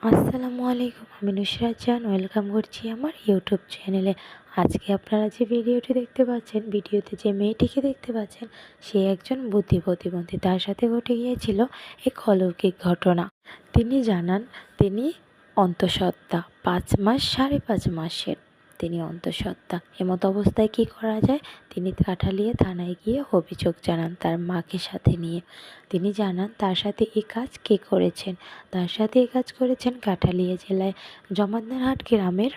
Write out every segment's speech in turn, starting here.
আসসালামু আলাইকুম, আমি নুসরাত জাহান ওয়েলকাম করছি আমার ইউটিউব চ্যানেলে। আজকে আপনারা যে ভিডিওটি দেখতে পাচ্ছেন, ভিডিওতে যে মেয়েটিকে দেখতে পাচ্ছেন, সে একজন বুদ্ধি প্রতিবন্ধী। তার সাথে ঘটে গিয়েছিল এক অলৌকিক ঘটনা। তিনি জানান তিনি অন্তঃসত্ত্বা, 5 মাস 5.5 মাসের তিনি অন্তঃসত্ত্বা। এমত অবস্থায় কি করা যায়, তিনি কাঠালিয়া থানায় গিয়ে অভিযোগ জানান তার মাকে সাথে নিয়ে। তিনি জানান তার সাথে এই কাজ কে করেছেন। তার সাথে এই কাজ করেছেন কাঠালিয়া জেলায় জমাদারহাট গ্রামের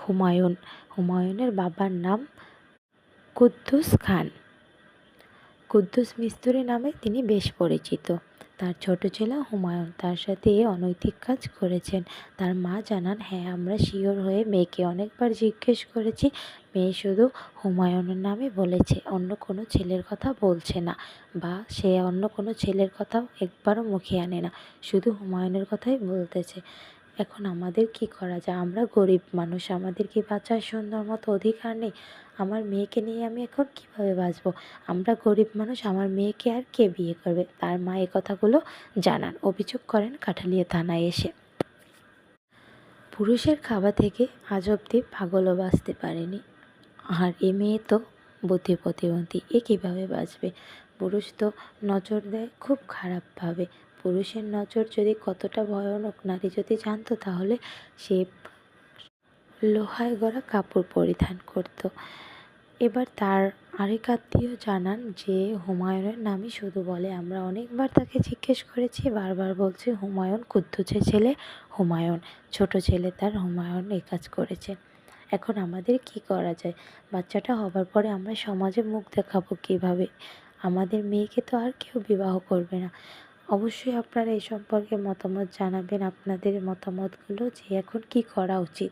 হুমায়ুন। হুমায়ুনের বাবার নাম কুদ্দুস খান। কুদ্দুস মিস্ত্রি নামে তিনি বেশ পরিচিত। তার ছোট ছেলে হুমায়ুন তার সাথে এই অনৈতিক কাজ করেছেন। তার মা জানান, হ্যাঁ, আমরা শিওর হয়ে মেয়েকে অনেকবার জিজ্ঞেস করেছি, মেয়ে শুধু হুমায়ুনের নামে বলেছে, অন্য কোনো ছেলের কথা বলছে না, বা সে অন্য কোনো ছেলের কথাও একবারও মুখে আনে না, শুধু হুমায়ুনের কথাই বলতেছে। এখন আমাদের কি করা যায়? আমরা গরিব মানুষ, আমাদের কি বাঁচার সুন্দর মতো অধিকার নেই? আমার মেয়েকে নিয়ে আমি এখন কিভাবে বাঁচবো? আমরা গরিব মানুষ, আমার মেয়েকে আর কে বিয়ে করবে? তার মা এই কথাগুলো জানান, অভিযোগ করেন কাঠালিয়া থানায় এসে। পুরুষের খাওয়া থেকে আজ অবধি পাগলও বাঁচতে পারেনি, আর এ মেয়ে তো বুদ্ধি প্রতিবন্ধী, এ কীভাবে বাঁচবে? পুরুষ তো নজর দেয় খুব খারাপভাবে। পুরুষের নজর যদি কতটা ভয়ানক নারী যদি জানতো, তাহলে সে লোহায় গড়া কাপড় পরিধান করত। এবার তার আরেক আত্মীয় জানান যে হুমায়ুনের নামই শুধু বলে। আমরা অনেকবার তাকে জিজ্ঞেস করেছি, বারবার বলছে হুমায়ুন, কুদ্দুসের ছেলে হুমায়ুন, ছোট ছেলে তার হুমায়ুন এই কাজ করেছে। এখন আমাদের কি করা যায়? বাচ্চাটা হবার পরে আমরা সমাজে মুখ দেখাবো কীভাবে? আমাদের মেয়েকে তো আর কেউ বিবাহ করবে না। অবশ্যই আপনারা এই সম্পর্কে মতামত জানাবেন, আপনাদের মতামতগুলো, যে এখন কি করা উচিত।